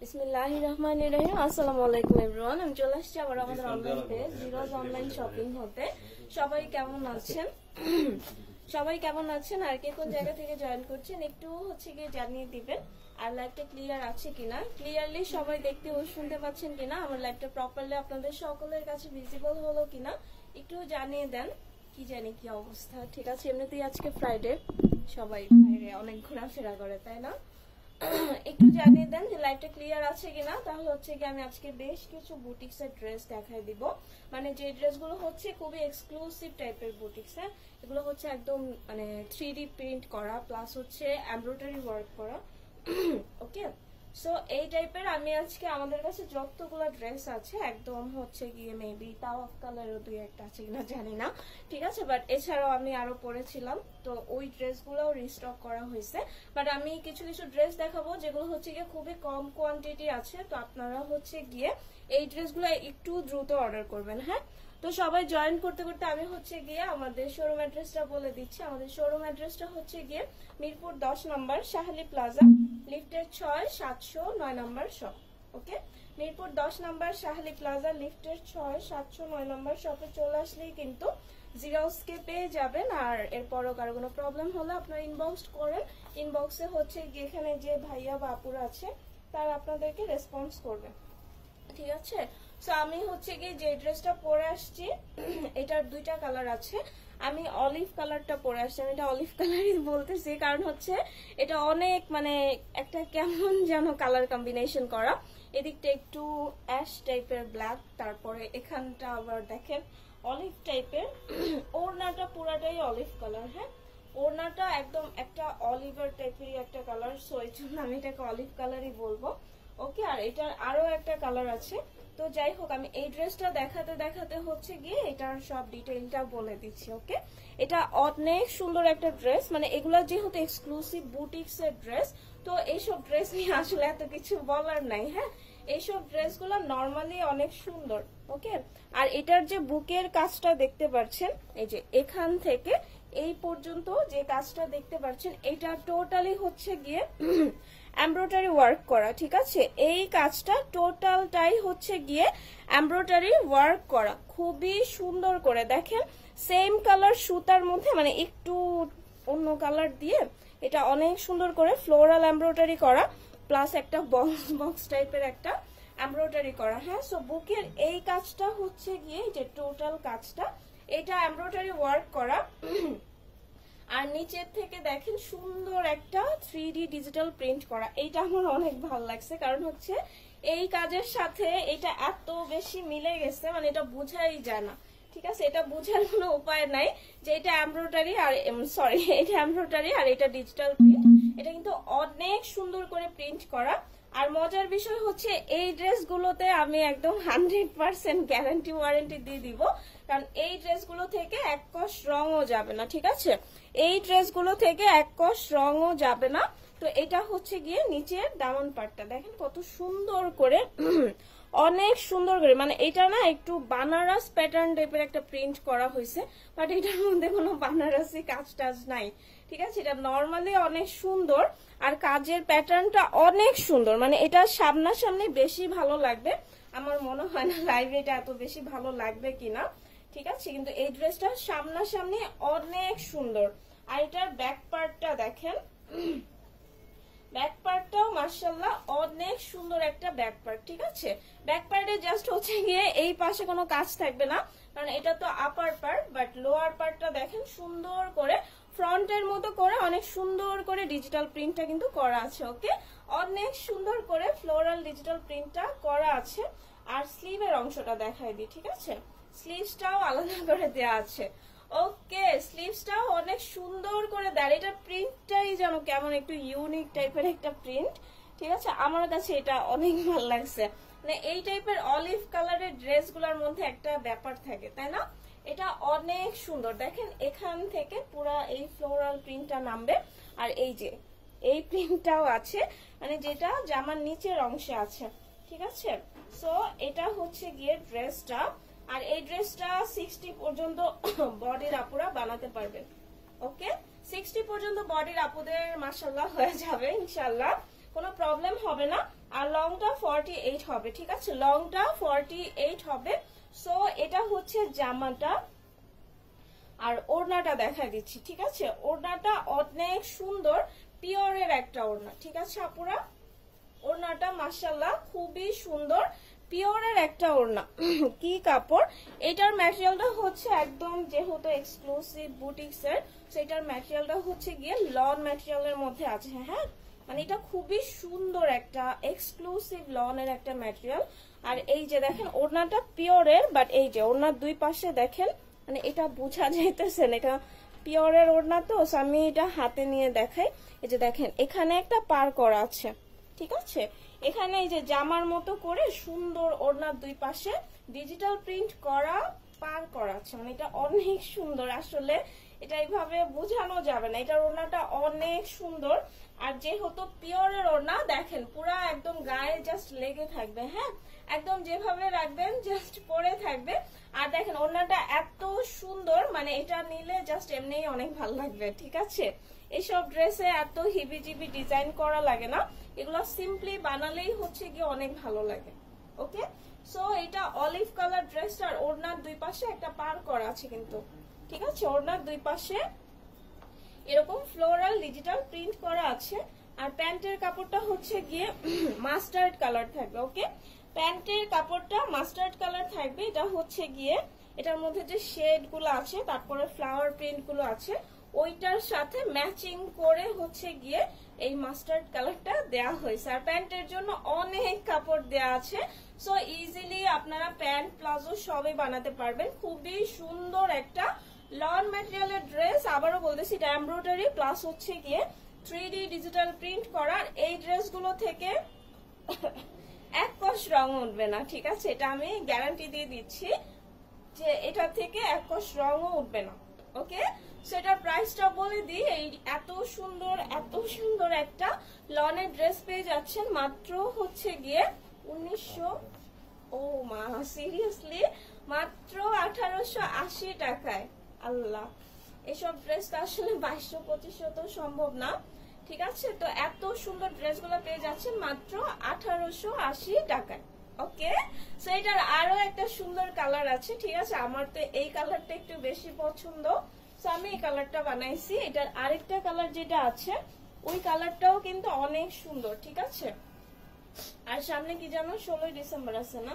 বিসমিল্লাহির রহমানির রহিম। আসসালামু আলাইকুম এভরিওয়ান। আমি চলে আসছি আবার আমাদের online page zeros online shopping হতে। সবাই কেমন আছেন? সবাই কেমন আছেন আর কে কোন জায়গা থেকে জয়েন করছেন একটু গিয়ে জানিয়ে দিবেন। আর লাইভটা ক্লিয়ার আছে কিনা, ক্লিয়ারলি সবাই দেখতে ও শুনতে পাচ্ছেন কিনা, আমার লাইভটা প্রপারলি আপনাদের সকলের কাছে ভিজিবল হলো কিনা একটু জানিয়ে দেন। কি জানি কি অবস্থা। ঠিক আছে, এমনিতেই আজকে ফ্রাইডে, সবাই বাইরে অনেক ঘোরাফেরা করে, তাই না? একটু জানিয়ে দেন যে লাইভটা ক্লিয়ার আছে কিনা। তাহলে কি আমি আজকে বেশ কিছু বুটিক্সের ড্রেস দেখাই দিব। মানে যে ড্রেসগুলো খুবই এক্সক্লুসিভ টাইপের বুটিক্স। হ্যাঁ, এগুলো একদম মানে 3D প্রিন্ট করা প্লাস এমব্রয়ডারি ওয়ার্ক করা। ওকে, সো এই টাইপের আমি আজকে আমাদের কাছে যতগুলো ড্রেস আছে একদম গিয়ে মেবি তাও অফ কালারের দুই একটা আছে কিনা জানি না, ঠিক আছে, বাট এছাড়াও আমি আরো পরেছিলাম, তো ওই ড্রেসগুলোও রিস্টক করা হয়েছে। বাট আমি কিছু কিছু ড্রেস দেখাবো যেগুলো গিয়ে খুবই কম কোয়ান্টিটি আছে, তো আপনারা গিয়ে এই ড্রেসগুলো একটু দ্রুত অর্ডার করবেন। হ্যাঁ, তো সবাই জয়েন করতে করতে আমি গিয়ে আমাদের শোরুম অ্যাড্রেসটা বলে দিচ্ছি। আমাদের শোরুম অ্যাড্রেসটা গিয়ে মিরপুর 10 নম্বর শাহালি প্লাজা, লিফটের 6 709 নম্বর শপ। ওকে, মিরপুর 10 নম্বর শাহালি প্লাজা, লিফটের 6 709 নম্বর শপে চলে আসলেই কিন্তু জিরোসকে পেয়ে যাবেন। আর এরপরও কারো কোনো প্রবলেম হলে আপনারা ইনবক্স করেন। ইনবক্সে গিয়ে এখানে যে ভাইয়া বা আপুরা আছে তারা আপনাদেরকে রেসপন্স করবে, ঠিক আছে। সো আমি গিয়ে যে ড্রেসটা পরে আসছি এটার দুইটা কালার আছে। আমি অলিভ কালারটা পরে আসছি। আমি এটা অলিভ কালারই বলতেছি কারণ এটা অনেক মানে একটা কেমন যেন কালার কম্বিনেশন করা। এদিকটা একটু অ্যাশ টাইপের ব্ল্যাক, তারপরে এখানটা আবার দেখেন অলিভ টাইপের। ওড়নাটা পুরাটাই অলিভ কালার। হ্যাঁ, ওড়নাটা একদম একটা অলিভার টাইপেরই একটা কালার, সো এই জন্য আমি এটাকে অলিভ কালারই বলবো। ওকে, আর এটার আরো একটা কালার আছে। তো যাই হোক, আমি এই ড্রেসটা দেখাতে দেখাতে গিয়ে এটার সব ডিটেইলটা বলে দিচ্ছি। ওকে, এটা অনেক সুন্দর একটা ড্রেস, মানে এগুলা যেহেতু এক্সক্লুসিভ বুটিক্স এর ড্রেস, তো এইসব ড্রেস নিয়ে আসলে এত কিছু বলার নাই। হ্যাঁ, এইসব ড্রেসগুলো নর্মালি অনেক সুন্দর। ওকে, আর এটার যে বুকের কাজটা দেখতে পাচ্ছেন, এই যে এখান থেকে এই পর্যন্ত যে কাজটা দেখতে পাচ্ছেন, এটা টোটালি গিয়ে এমব্রয়ডারি ওয়ার্ক করা, ঠিক আছে। এই কাজটা টোটালটাই গিয়ে এমব্রয়ডারি ওয়ার্ক করা, খুবই সুন্দর করে দেখেন। সেম কালার সুতার মধ্যে মানে একটু অন্য কালার দিয়ে এটা অনেক সুন্দর করে ফ্লোরাল এমব্রয়ডারি করা, প্লাস একটা বক্স বক্স টাইপের একটা এমব্রয়ডারি করা। হ্যাঁ, সো বুকের এই কাজটা গিয়ে যে টোটাল কাজটা এটা এমব্রয়ডারি ওয়ার্ক করা। আর নিচের থেকে দেখেন সুন্দর একটা 3D ডিজিটাল প্রিন্ট করা। এইটা আমার অনেক ভালো লাগছে কারণ এই কাজের সাথে এটা এত বেশি মিলে গেছে, মানে এটা বোঝাই যায় না, ঠিক আছে। এটা বোঝার কোনো উপায় নাই যে এটা এমব্রয়ডারি আর এটা এমব্রয়ডারি আর এটা ডিজিটাল প্রিন্ট। এটা কিন্তু অনেক সুন্দর করে প্রিন্ট করা। আর মজার বিষয় এই ড্রেসগুলোতে আমি একদম 100% গ্যারান্টি ওয়ারেন্টি দিয়ে দিব, কারণ এই ড্রেসগুলো থেকে এক কষ রঙও যাবে না, ঠিক আছে। এই ড্রেসগুলো থেকে এক কষ রঙও যাবে না। তো এটা গিয়ে নিচের দামান পাটটা দেখেন কত সুন্দর করে, অনেক সুন্দর করে, মানে এটা না একটু বানারস প্যাটার্ন টাইপের একটা প্রিন্ট করা হয়েছে, বাট এটার মধ্যে কোনো বানারসি কাজ টাজ নাই, ঠিক আছে। এটা নর্মালি অনেক সুন্দর আর কাজের প্যাটার্নটা অনেক সুন্দর, মানে এটা সামনাসামনি বেশি ভালো লাগবে। আমার মনে হয় না লাইভে এটা এত বেশি ভালো লাগবে কিনা, ঠিক আছে, কিন্তু এই ড্রেসটা সামনাসামনি অনেক সুন্দর। আর এটার ব্যাক পার্টটা দেখেন, ব্যাক পার্টটাও মাশাআল্লাহ অনেক সুন্দর একটা ব্যাক পার্ট, ঠিক আছে। ব্যাক পার্টে জাস্ট গিয়ে এই পাশে কোনো কাজ থাকবে না, কারণ এটা তো আপার পার্ট, বাট লোয়ার পার্টটা দেখেন সুন্দর করে ফ্রন্টের মতো করে অনেক সুন্দর করে ডিজিটাল প্রিন্টটা কিন্তু করা আছে। ওকে, অনেক সুন্দর করে ফ্লোরাল ডিজিটাল প্রিন্টটা করা আছে। আর স্লিভের অংশটা দেখাই দিই, ঠিক আছে। স্লিভসটাও আলাদা করে দেওয়া আছে। ওকে, স্লিভসটাও অনেক সুন্দর করে দেয়। এটা প্রিন্টটাই যেন কেমন একটু ইউনিক টাইপের একটা প্রিন্ট, ঠিক আছে। আমার কাছে এটা অনেক ভালো লাগছে, মানে এই টাইপের অলিভ কালারের ড্রেসগুলোর মধ্যে একটা ব্যাপার থাকে, তাই না। এটা অনেক সুন্দর দেখেন, এখান থেকে পুরা এই ফ্লোরাল প্রিন্টটা নামবে। আর এই যে এই প্রিন্টটাও আছে, মানে যেটা জামার নিচের অংশে আছে, ঠিক আছে। সো এটা গিয়ে ড্রেসটা। আর এই ড্রেসটা 60 পর্যন্ত বডির আপুরা বানাতে পারবেন। ওকে, 60 পর্যন্ত বডির আপুদের মাশাআল্লাহ হয়ে যাবে ইনশাআল্লাহ। কোনো প্রবলেম হবে না। আর লংটা 48 হবে, ঠিক আছে, লংটা 48 হবে। সো এটা হচ্ছে জামাটা। আর ওড়নাটা দেখা দিচ্ছি, ঠিক আছে, ওড়নাটা অনেক সুন্দর, পিওরের একটা ওড়না, ঠিক আছে আপুরা। ওড়নাটা মাশাআল্লাহ খুবই সুন্দর, পিওরের একটা ওড়না। কি কাপড়, এটার ম্যাটেরিয়ালটা হচ্ছে একদম যেহেতু এক্সক্লুসিভ বুটিক্স এর, সেটার ম্যাটেরিয়ালটা হচ্ছে গিয়ে লন ম্যাটেরিয়ালের মধ্যে আছে। হ্যাঁ, মানে এটা খুবই সুন্দর একটা এক্সক্লুসিভ লনের একটা ম্যাটেরিয়াল। আর এই যে দেখেন ওড়নাটা পিওরের, বাট এই যে ওড়নার দুই পাশে দেখেন, মানে এটা বোঝা যাইতেছে না এটা পিওরের ওড়না, তো আমি এটা হাতে নিয়ে দেখাই। এই যে দেখেন এখানে একটা পার করা আছে, ঠিক আছে, এখানে এই যে জামার মতো করে সুন্দর ওড়নার দুই পাশে ডিজিটাল প্রিন্ট করা পার করা আছে, মানে এটা অনেক সুন্দর। আসলে এটা এইভাবে বোঝানো যাবে না, এটার ওড়নাটা অনেক সুন্দর। আর যেহেতু পিওরের ওড়না দেখেন পুরা একদম গায়ে জাস্ট লেগে থাকবে। হ্যাঁ, একদম যেভাবে রাখবেন জাস্ট পরে থাকবে। আর দেখেন ওড়নাটা এত সুন্দর, মানে এটা নিলে জাস্ট এমনিই অনেক ভালো লাগবে, ঠিক আছে। এইসব ড্রেসে এত হিবিজিবি ডিজাইন করা লাগে না, এগুলো সিম্পলি বানালেই হচ্ছে গিয়ে অনেক ভালো লাগে। ওকে, সো এটা অলিভ কালার ড্রেসটা, আর ওড়নার দুই পাশে একটা পার করা আছে কিন্তু, ঠিক আছে, ওড়নার দুই পাশে এরকম ফ্লোরাল ডিজিটাল প্রিন্ট করা আছে। আর প্যান্টের কাপড়টা হচ্ছে গিয়ে মাস্টার্ড কালার থাকবে। ওকে, প্যান্টের কাপড়টা মাস্টার্ড কালার থাকবে। এটা হচ্ছে গিয়ে এটার মধ্যে যে শেড গুলো আছে, তারপরে ফ্লাওয়ার প্রিন্ট গুলো আছে, ওইটার সাথে ম্যাচিং করে হচ্ছে গিয়ে এই মাস্টার্ড কালারটা দেয়া হয়েছে। আর প্যান্টের জন্য অনেক কাপড় দেয়া আছে, সো ইজিলি আপনারা প্যান্ট প্লাজো সবই বানাতে পারবেন। খুবই সুন্দর একটা লন ম্যাটেরিয়ালের ড্রেস। আবারও বলতেছি এটা এমব্রয়ডারি প্লাস হচ্ছে গিয়ে 3D ডিজিটাল প্রিন্ট করার। এই ড্রেসগুলো থেকে এক কষ রং উঠবে না, ঠিক আছে, এটা আমি গ্যারান্টি দিয়ে দিচ্ছি যে এটা থেকে এক কষ রঙও উঠবে না। ওকে, সেটার প্রাইসটা বলে দিই, এই এত সুন্দর একটা লনের ড্রেস পেয়ে যাচ্ছেন মাত্র হচ্ছে গিয়ে 1900, ও মা সিরিয়াসলি, মাত্র 1880 টাকায়। আল্লাহ, এসব ড্রেস তো আসলে 2200-2500 তো সম্ভব না, ঠিক আছে। তো এত সুন্দর ড্রেসগুলো পেয়ে যাচ্ছেন মাত্র 1880 টাকায়। ওকে, সো এটার আরো একটা সুন্দর কালার আছে, ঠিক আছে, আমার তো এই কালারটা একটু বেশি পছন্দ, সো আমি এই কালারটা বানাইছি। এটার আরেকটা কালার যেটা আছে ওই কালারটাও কিন্তু অনেক সুন্দর, ঠিক আছে। আর সামনে কি জানো 16 ডিসেম্বর আছে না?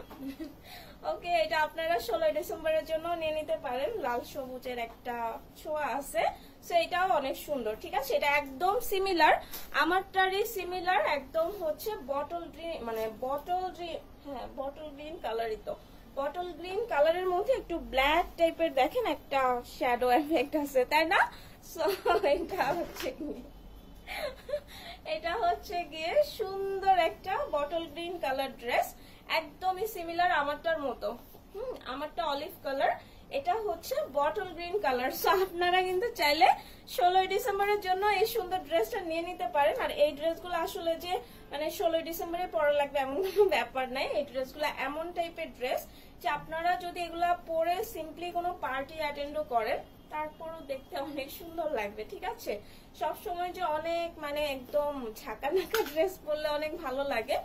ওকে, এটা আপনারা 16 ডিসেম্বরের জন্য নিয়ে নিতে পারেন, লাল সবুজের একটা ছোঁয়া আছে, সো এটাও অনেক সুন্দর, ঠিক আছে। এটা একদম সিমিলার, আমারটারই সিমিলার, একদম হচ্ছে বটল গ্রিন, মানে বটল গ্রিন, হ্যাঁ বটল গ্রিন কালারই তো, বটল গ্রিন কালারের মধ্যে একটু ব্ল্যাক টাইপের দেখেন একটা শ্যাডো এফেক্ট আছে, তাই না? সো এটা হচ্ছে গিয়ে সুন্দর একটা বটল গ্রিন কালার ড্রেস, একদমই সিমিলার আমারটার মতো। আমারটা অলিভ কালার, এটা হচ্ছে বটল গ্রিন কালার। সো আপনারা কিন্তু চাইলে 16 ডিসেম্বরের জন্য এই সুন্দর ড্রেসটা নিয়ে নিতে পারেন। আর এই ড্রেসগুলো আসলে যে মানে 16 ডিসেম্বরে পরা লাগবে এমন কোনো ব্যাপার নাই, এই ড্রেসগুলো এমন টাইপের ড্রেস যে আপনারা যদি এগুলা পরে সিম্পলি কোনো পার্টি অ্যাটেন্ডও করেন তারপরও দেখতে অনেক সুন্দর লাগবে, ঠিক আছে। সব সময় যে অনেক মানে একদম ঝাঁকানাকা ড্রেস পরলে অনেক ভালো লাগে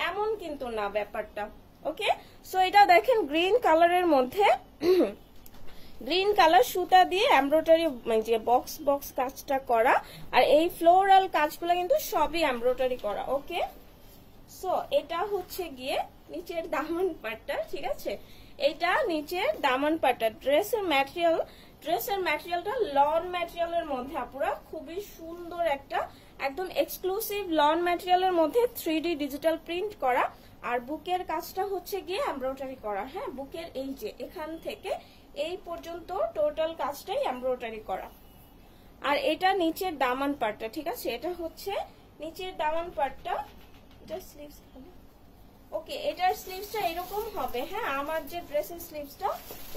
এমন কিন্তু না ব্যাপারটা। ওকে, সো এটা দেখেন গ্রিন কালারের মধ্যে গ্রিন কালার সুতা দিয়ে এমব্রয়ডারি যে বক্স বক্স কাজটা করা, আর এই ফ্লোরাল কাজগুলো কিন্তু সবই এমব্রয়ডারি করা। ওকে, সো এটা হচ্ছে গিয়ে নিচের দামান পাটটা, ঠিক আছে, এটা নিচের দামান পাটটা। ড্রেসের ম্যাটেরিয়ালটা লন ম্যাটেরিয়ালের মধ্যে আপুরা খুবই সুন্দর একটা একদম এক্সক্লুসিভ লন ম্যাটেরিয়ালের মধ্যে 3D ডিজিটাল প্রিন্ট করা। আর বুকের কাজটা হচ্ছে গিয়ে এমব্রয়ডারি করা। হ্যাঁ, বুকের এই যে এখান থেকে এই পর্যন্ত টোটাল কাজটাই এমব্রয়ডারি করা। আর এটা নিচের দামান পাটটা, ঠিক আছে, এটা হচ্ছে নিচের দামান পাটটা। ওকে, এটার স্লিভসটা এরকম হবে। হ্যাঁ, আমার যে ড্রেসের স্লিভসটা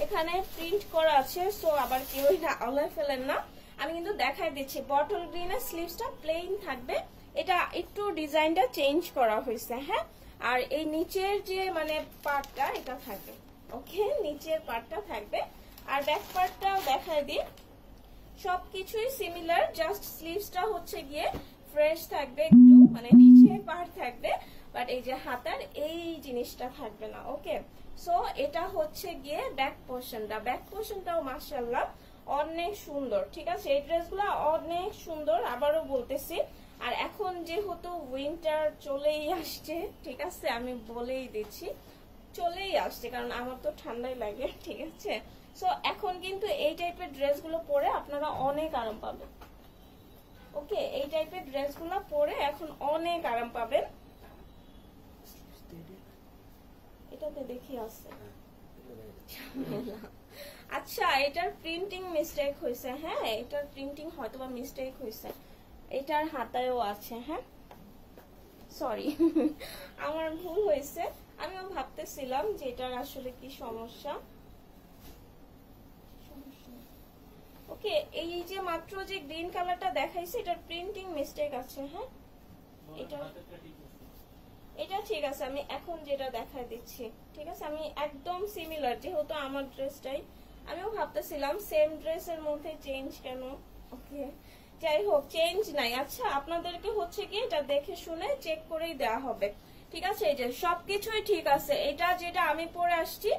এখানে প্রিন্ট করা আছে, সো আবার কেউ এটা আলাদা ফেলেন না, আমি কিন্তু দেখাই দিচ্ছি। বটল গ্রিনের স্লিভসটা প্লেন থাকবে, এটা একটু ডিজাইনটা চেঞ্জ করা হয়েছে। হ্যাঁ, আর এই নিচের যে মানে পার্টটা এটা থাকবে। ওকে, নিচের পার্টটা থাকবে। আর ব্যাক পার্টটাও দেখাই দিই, সবকিছুই সিমিলার, জাস্ট স্লিভসটা হচ্ছে গিয়ে ফ্রেশ থাকবে একটু, মানে নিচে পাড় থাকবে, বাট এই যে হাতার এই জিনিসটা থাকবে না। ওকে, সো এটা হচ্ছে গিয়ে ব্যাক পোর্শনটা। ব্যাক পোর্শনটাও মাশাআল্লাহ অনেক সুন্দর, ঠিক আছে। এই ড্রেসগুলো অনেক সুন্দর, আবারও বলতেছি। আর এখন যেহেতু উইন্টার চলেই আসছে, ঠিক আছে, আমি বলেই দিচ্ছি চলেই আসছে, কারণ আমার তো ঠান্ডাই লাগে, ঠিক আছে। সো এখন কিন্তু এই টাইপের ড্রেসগুলো পরে আপনারা অনেক আরাম পাবেন। ওকে, এই টাইপের ড্রেসগুলো পরে এখন অনেক আরাম পাবেন। এটাতে দেখি আছে। আচ্ছা, এটার প্রিন্টিং মিস্টেক হয়েছে। হ্যাঁ, এটার প্রিন্টিং হয়তোবা মিস্টেক হয়েছে। এটার হাতায়ও আছে। হ্যাঁ, সরি, আমার ভুল হয়েছে। আমিও ভাবতেছিলাম যে এটার আসলে কি সমস্যা। ওকে, এই যে মাত্র যে গ্রিন কালারটা দেখাইছে এটার প্রিন্টিং মিস্টেক আছে। হ্যাঁ, এটা ঠিক আছে। আমি এখন যেটা দেখাই দিচ্ছি, ঠিক আছে, আমি একদম সিমিলার, যেহেতু আমার ড্রেসটাই, আমিও ভাবতেছিলাম সেম ড্রেসের মধ্যে চেঞ্জ কেন। ওকে, যাই হোক, চেঞ্জ নাই। আচ্ছা, আপনাদেরকে হচ্ছে কি এটা দেখে শুনে চেক করেই দেওয়া হবে, ঠিক আছে। এই যে সবকিছুই ঠিক আছে, এটা যেটা আমি পরে আসছি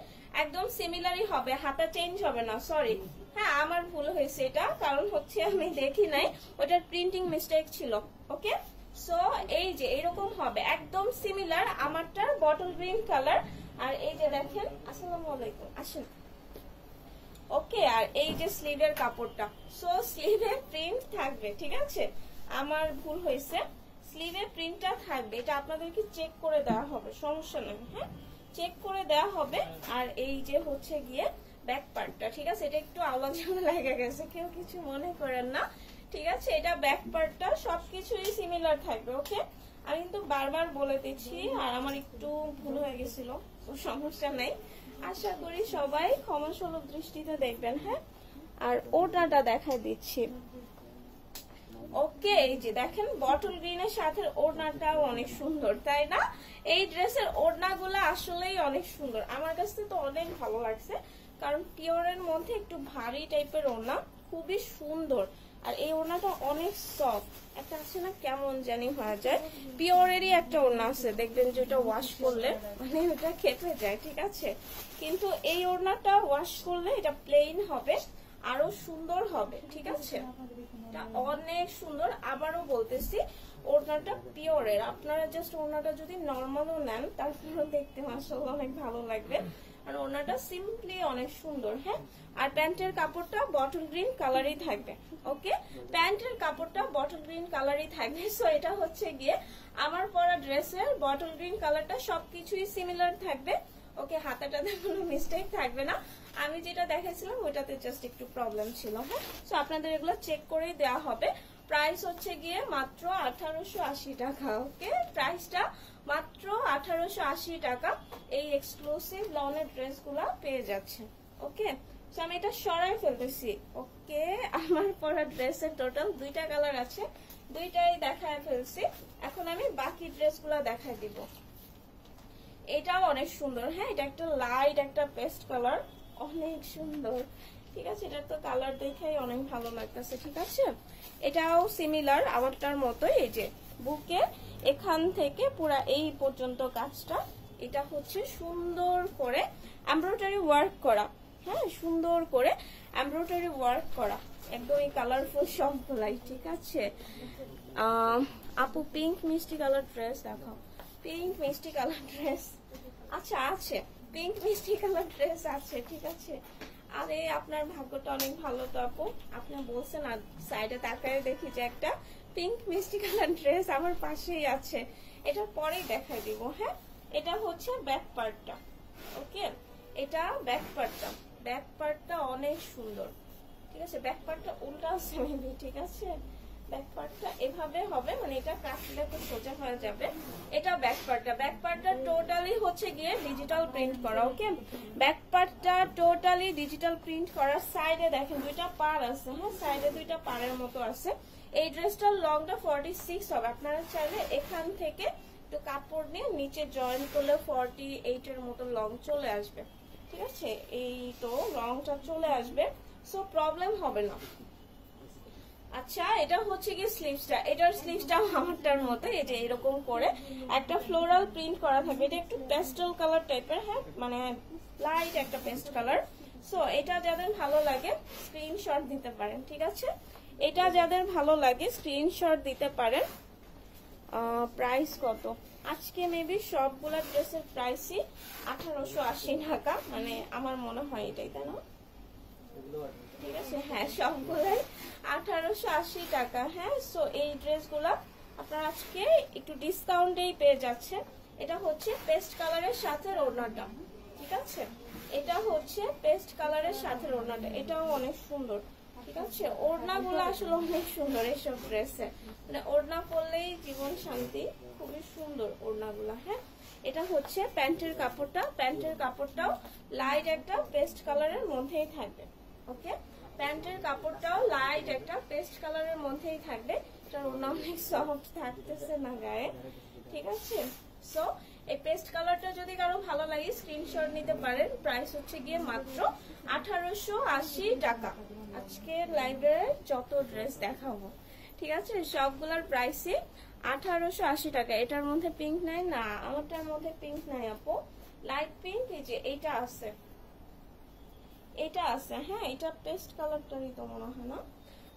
একদম সিমিলারই হবে, হাতা চেঞ্জ হবে না। সরি, হ্যাঁ আমার ভুল হয়েছে এটা, কারণ হচ্ছে আমি দেখি নাই, ওটার প্রিন্টিং মিস্টেক ছিল। ওকে, সো এই যে এরকম হবে একদম সিমিলার, আমারটার বটল গ্রিন কালার। আর এই যে দেখেন, আসসালামু আলাইকুম, আসেন। ওকে, আর এই যে স্লিভের কাপড়টা, সো স্লিভের প্রিন্ট থাকবে, ঠিক আছে, আমার ভুল হয়েছে, স্লিভের প্রিন্টটা থাকবে, এটা আপনাদেরকে চেক করে দেওয়া হবে, সমস্যা নেই। হ্যাঁ, চেক করে দেওয়া হবে। আর এই যে হচ্ছে গিয়ে ব্যাক পার্টটা, ঠিক আছে, এটা একটু আলাদা লেগে গেছে, কেউ কিছু মনে করেন না, ঠিক আছে। এটা ব্যাক পার্টটা সবকিছুই সিমিলার থাকবে। ওকে, আমি কিন্তু বারবার বলে দিচ্ছি, আর আমার একটু ভুল হয়ে গেছিল, সমস্যা নেই। আশা করি সবাই ক্ষমাসুলভ দৃষ্টিতে দেখবেন। হ্যাঁ, আর ওড়নাটা দেখাই দিচ্ছি। ওকে, এই যে দেখেন বটল গ্রিনের সাথে ওড়নাটাও অনেক সুন্দর, তাই না? এই ড্রেসের ওড়নাগুলো আসলেই অনেক সুন্দর, আমার কাছে তো অনেক ভালো লাগছে, কারণ পিওরের মধ্যে একটু ভারী টাইপের ওড়না, খুবই সুন্দর। আর এই ওড়নাটা অনেক সফট, একটা আছে না কেমন জানি হয়ে যায়, পিওরেরই একটা ওড়না আছে, দেখবেন যে ওটা ওয়াশ করলে মানে ওটা খেতে যায়, ঠিক আছে। কিন্তু এই ওড়নাটা ওয়াশ করলে এটা প্লেন হবে, আরো সুন্দর হবে, ঠিক আছে। এটা অনেক সুন্দর, আবারও বলতেছি ওড়নাটা পিওরের। আপনারা জাস্ট ওড়নাটা যদি নর্মালও নেন তারপরেও দেখতে মাশাআল্লাহ অনেক ভালো লাগবে, আর ওড়নাটা সিম্পলি অনেক সুন্দর। হ্যাঁ, আর প্যান্টের কাপড়টা বটল গ্রিন কালারই থাকবে। ওকে, প্যান্টের কাপড়টা বটল গ্রিন কালারই থাকবে। সো এটা হচ্ছে গিয়ে আমার পরা ড্রেসের বটল গ্রিন কালারটা সবকিছুই সিমিলার থাকবে। ওকে, হাতাটাতে কোনো মিস্টেক থাকবে না, আমি যেটা দেখাইছিলাম ওইটাতে জাস্ট একটু প্রবলেম ছিল। হ্যাঁ, সো আপনাদের এগুলো চেক করেই দেওয়া হবে। প্রাইস হচ্ছে গিয়ে মাত্র 1880 টাকা। ওকে, প্রাইসটা মাত্র 1880 টাকা, এই এক্সক্লুসিভ লনের ড্রেসগুলো পেয়ে যাচ্ছে। ওকে, সো আমি এটা সরাই ফেলতেছি। ওকে, আমার পরা ড্রেসের টোটাল 2টা কালার আছে, 2টাই দেখায় ফেলছি। এখন আমি বাকি ড্রেসগুলো দেখাই দিব। এটাও অনেক সুন্দর। হ্যাঁ, এটা একটা লাইট একটা পেস্ট কালার, অনেক সুন্দর, ঠিক আছে। এটা তো কালার দেখেই অনেক ভালো লাগতেছে, ঠিক আছে। এটাও সিমিলার আমারটার মতো, এই যে বুকে এখান থেকে পুরা এই পর্যন্ত কাজটা, এটা হচ্ছে সুন্দর করে এমব্রয়ডারি ওয়ার্ক করা। হ্যাঁ, সুন্দর করে এমব্রয়ডারি ওয়ার্ক করা, একদমই কালারফুল সবগুলাই, ঠিক আছে। আপু পিঙ্ক মিষ্টি কালার ড্রেস দেখাও, পিঙ্ক মিষ্টি কালার ড্রেস, আচ্ছা আছে, পিঙ্ক মিষ্টি কালার ড্রেস আছে, ঠিক আছে। আরে আপনার ভাগ্যটা অনেক ভালো তো আপু, আপনি বলছেন, আর সাইডে তাকায় দেখি যে একটা পিঙ্ক মিষ্টি কালার ড্রেস আমার পাশেই আছে, এটা পরেই দেখাই দিব। হ্যাঁ, এটা হচ্ছে ব্যাক পার্টটা। ওকে, এটা ব্যাক পার্টটা, ব্যাক পার্টটা অনেক সুন্দর, ঠিক আছে। ব্যাক পার্টটা উল্টা আছে মেবি, ঠিক আছে। ব্যাক পার্টটা এভাবে হবে, মানে এটা কাটলে তো সোজা হয়ে যাবে। এটা ব্যাক পার্টটা, ব্যাক পার্টটা টোটালি হচ্ছে গিয়ে ডিজিটাল প্রিন্ট করা। ওকে, ব্যাক পার্টটা টোটালি ডিজিটাল প্রিন্ট করা। সাইডে দেখেন 2টা পার আছে। হ্যাঁ, সাইডে 2টা পারের মতো আছে। এই ড্রেসটার লংটা 46 হবে, আপনারা চাইলে এখান থেকে একটু কাপড় নিয়ে নিচে জয়েন করলে 48 এর মতো লং চলে আসবে, ঠিক আছে। এই তো লংটা চলে আসবে, সো প্রবলেম হবে না। আচ্ছা, এটা হচ্ছে কি স্লিভসটা, এটার স্লিভসটা আমারটার মতো এই যে এরকম করে একটা ফ্লোরাল প্রিন্ট করা থাকবে। এটা একটু পেস্টেল কালার টাইপের, হ্যাঁ মানে লাইট একটা পেস্ট কালার। সো এটা যাদের ভালো লাগে স্ক্রিনশট দিতে পারেন, ঠিক আছে? এটা যাদের ভালো লাগে স্ক্রিনশট দিতে পারেন। প্রাইস কত আজকে? মেবি সবগুলা ড্রেসের প্রাইসই 1880 টাকা, মানে আমার মনে হয় এটাই, তাই না? ঠিক আছে, হ্যাঁ সবগুলাই 1880 টাকা। হ্যাঁ, সো এই ড্রেসগুলা আপনারা আজকে একটু ডিসকাউন্টেই পেয়ে যাচ্ছেন। এটা হচ্ছে পেস্ট কালারের সাথে ওড়নাটা, ঠিক আছে? এটা হচ্ছে পেস্ট কালারের সাথে ওড়নাটা, এটাও অনেক সুন্দর, ঠিক আছে? ওড়নাগুলো আসলে অনেক সুন্দর এইসব ড্রেসে, মানে ওড়না পরলেই জীবন শান্তি, খুবই সুন্দর ওড়নাগুলা। হ্যাঁ, এটা হচ্ছে প্যান্টের কাপড়টা, প্যান্টের কাপড়টাও লাইট একটা পেস্ট কালারের মধ্যেই থাকবে। ওকে, প্যান্টের কাপড়টাও লাইট একটা পেস্ট কালারের মধ্যেই থাকবে। এটার ওড়না অনেক সফট থাকতেছে না গায়ে, ঠিক আছে? সো এই পেস্ট কালারটা যদি কারো ভালো লাগে স্ক্রিনশট নিতে পারেন। প্রাইস হচ্ছে গিয়ে মাত্র 1880 টাকা। আজকে লাইব্রেরির যত ড্রেস দেখাবো, ঠিক আছে, সবগুলোর প্রাইসই 1880 টাকা। এটার মধ্যে পিঙ্ক নাই না, আমারটার মধ্যে পিঙ্ক নাই আপু, লাইট পিঙ্ক এই যে এইটা আছে, এটা আছে। হ্যাঁ, এটা পেস্ট কালারটারই তো মনে হয় না।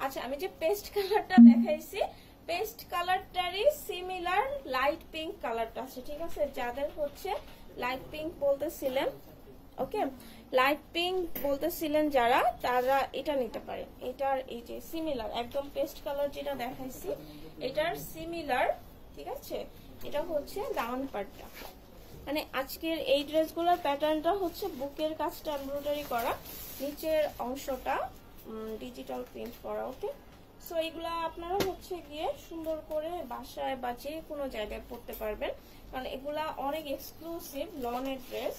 আচ্ছা, আমি যে পেস্ট কালারটা দেখাইছি পেস্ট কালারটারই সিমিলার লাইট পিঙ্ক কালারটা আছে, ঠিক আছে? যাদের হচ্ছে লাইট পিঙ্ক বলতেছিলেন, ওকে, লাইট পিঙ্ক বলতেছিলেন যারা, তারা এটা নিতে পারেন। এটার এই যে সিমিলার একদম পেস্ট কালার যেটা দেখাইছি এটার সিমিলার, ঠিক আছে? এটা হচ্ছে ডাউন পার্টটা, মানে আজকের এই ড্রেসগুলোর প্যাটার্নটা হচ্ছে বুকের কাজটা এমব্রয়ডারি করা, নিচের অংশটা ডিজিটাল প্রিন্ট করা। ওকে, সো এইগুলা আপনারা হচ্ছে গিয়ে সুন্দর করে বাসায় বা যে কোনো জায়গায় পরতে পারবেন, কারণ এগুলা অনেক এক্সক্লুসিভ লনের ড্রেস।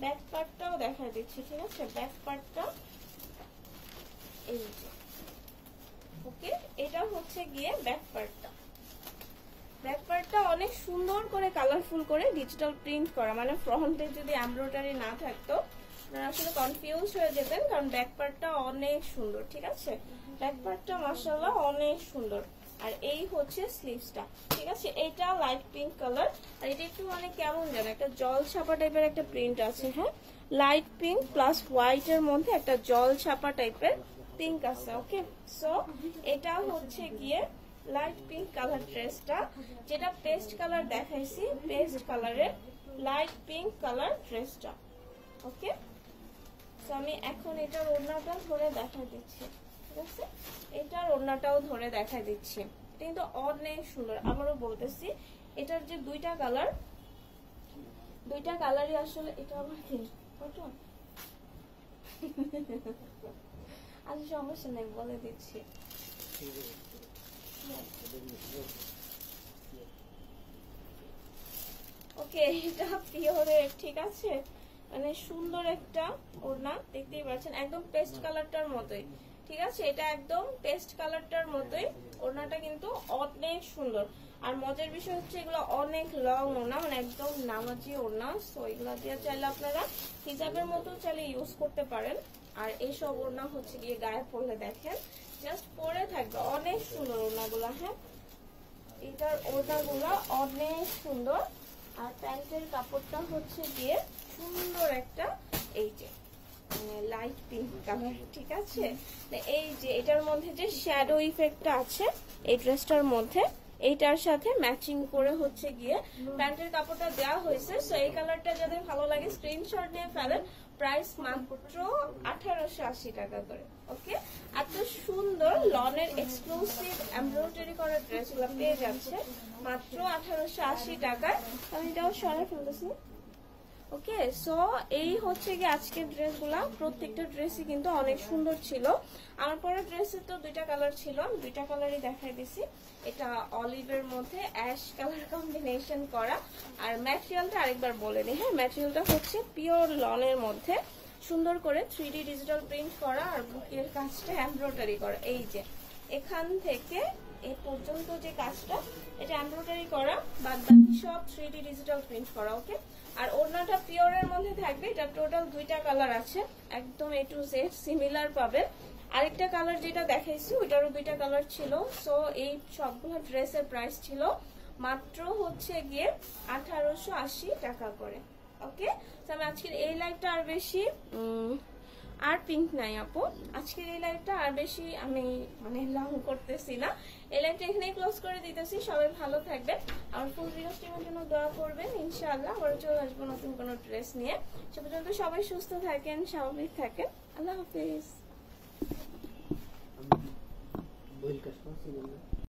ব্যাক পার্টটাও দেখা দিচ্ছি, ঠিক আছে? ব্যাক পার্টটা এই যে, ওকে, এটা হচ্ছে গিয়ে ব্যাক পার্টটা। ব্যাক পার্টটা অনেক সুন্দর করে কালারফুল করে ডিজিটাল প্রিন্ট করা, মানে ফ্রন্টে যদি এমব্রয়ডারি না থাকতো আপনারা আসলে কনফিউজ হয়ে যেতেন, কারণ ব্যাক পার্টটা অনেক সুন্দর, ঠিক আছে? ব্যাক পার্টটা মাশাআল্লাহ অনেক সুন্দর। আর এই হচ্ছে স্লিভসটা, ঠিক আছে? এটা লাইট পিঙ্ক কালার, আর এটা একটু মানে কেমন যেন একটা জল ছাপা টাইপের একটা প্রিন্ট আছে। হ্যাঁ, লাইট পিঙ্ক প্লাস হোয়াইট এর মধ্যে একটা জল ছাপা টাইপের পিঙ্ক আছে। ওকে, সো এটা হচ্ছে গিয়ে লাইট পিঙ্ক কালার ড্রেসটা, যেটা পেস্ট কালার দেখাইছি, পেস্ট কালারের লাইট পিঙ্ক কালার ড্রেসটা। ওকে, তো আমি এখন এটার ওড়নাটা ধরে দেখা দিচ্ছি, ঠিক আছে? এটার ওড়নাটাও ধরে দেখা দিচ্ছি। এটা কিন্তু অনেক সুন্দর, আবারও বলতেছি এটার যে দুইটা কালার, দুইটা কালারই আসলে, এটা আবার কি ফটো? আচ্ছা সমস্যা নেই, বলে দিচ্ছি। ওকে, এটা পিওরের, ঠিক আছে? মানে সুন্দর একটা ওড়না, দেখতেই পাচ্ছেন একদম পেস্ট কালারটার মতোই, ঠিক আছে? এটা একদম পেস্ট কালারটার মতোই, ওড়নাটা কিন্তু অনেক সুন্দর। আর মজার বিষয় হচ্ছে এগুলো অনেক লং ওড়না, মানে একদম নামাজি ওড়না। সো এগুলো দিয়ে চাইলে আপনারা হিজাবের মতো চাইলে ইউজ করতে পারেন। আর এইসব ওড়না হচ্ছে গিয়ে গায়ে পরলে দেখেন জাস্ট পরে থাকবে, অনেক সুন্দর ওড়নাগুলো। হ্যাঁ, এটার ওড়নাগুলো অনেক সুন্দর। আর প্যান্টের কাপড়টা হচ্ছে গিয়ে সুন্দর একটা এই যে মানে লাইট পিঙ্ক কালার, ঠিক আছে? এই যে এটার মধ্যে যে শ্যাডো ইফেক্টটা আছে এই ড্রেসটার মধ্যে, এইটার সাথে ম্যাচিং করে হচ্ছে গিয়ে প্যান্টের কাপড়টা দেওয়া হয়েছে। সো এই কালারটা যাদের ভালো লাগে স্ক্রিনশট নিয়ে ফেলেন। প্রাইস মাত্র 1880 টাকা করে। ওকে, এত সুন্দর লনের এক্সক্লুসিভ এমব্রয়ডারি করা ড্রেসগুলো পেয়ে যাচ্ছে মাত্র 1880 টাকায়। আমি এটাও সরাই ফেলতেছি। ওকে, সো এই হচ্ছে কি আজকের ড্রেসগুলা, প্রত্যেকটা ড্রেসই কিন্তু অনেক সুন্দর ছিল। আমার পরে ড্রেসে তো দুইটা কালার ছিল, আমি দুইটা কালারই দেখাই দিছি। এটা অলিভের মধ্যে অ্যাশ কালার কম্বিনেশন করা। আর ম্যাটেরিয়ালটা আরেকবার বলে দিই, হ্যাঁ, ম্যাটেরিয়ালটা হচ্ছে পিওর লনের মধ্যে সুন্দর করে 3D ডিজিটাল প্রিন্ট করা, আর বুকের কাজটা এমব্রয়ডারি করা। এই যে এখান থেকে এই পর্যন্ত যে কাজটা, এটা এমব্রয়ডারি করা, বাদ বাকি সব 3D ডিজিটাল প্রিন্ট করা। ওকে, আর ওড়নাটা পিওরের মধ্যে থাকবে। এটা টোটাল দুইটা কালার আছে, একদম A to Z সিমিলার পাবেন। আরেকটা কালার যেটা দেখাইছি ওইটারও দুইটা কালার ছিল। সো এই সবগুলো ড্রেসের প্রাইস ছিল মাত্র হচ্ছে গিয়ে 1880 টাকা করে। ওকে, তো আমি আজকের এই লাইভটা আর বেশি আর পিঙ্ক নাই আপু, আজকের এই লাইভটা আর বেশি আমি মানে লং করতেছি না, এই লাইভটা এখানেই ক্লোজ করে দিতেছি। সবাই ভালো থাকবেন, আমার ফুল ভিডিও স্ট্রিমের জন্য দোয়া করবেন। ইনশাআল্লাহ আবার চলে আসবো নতুন কোনো ড্রেস নিয়ে। সে পর্যন্ত সবাই সুস্থ থাকেন, স্বাভাবিক থাকেন। আল্লাহ হাফেজ।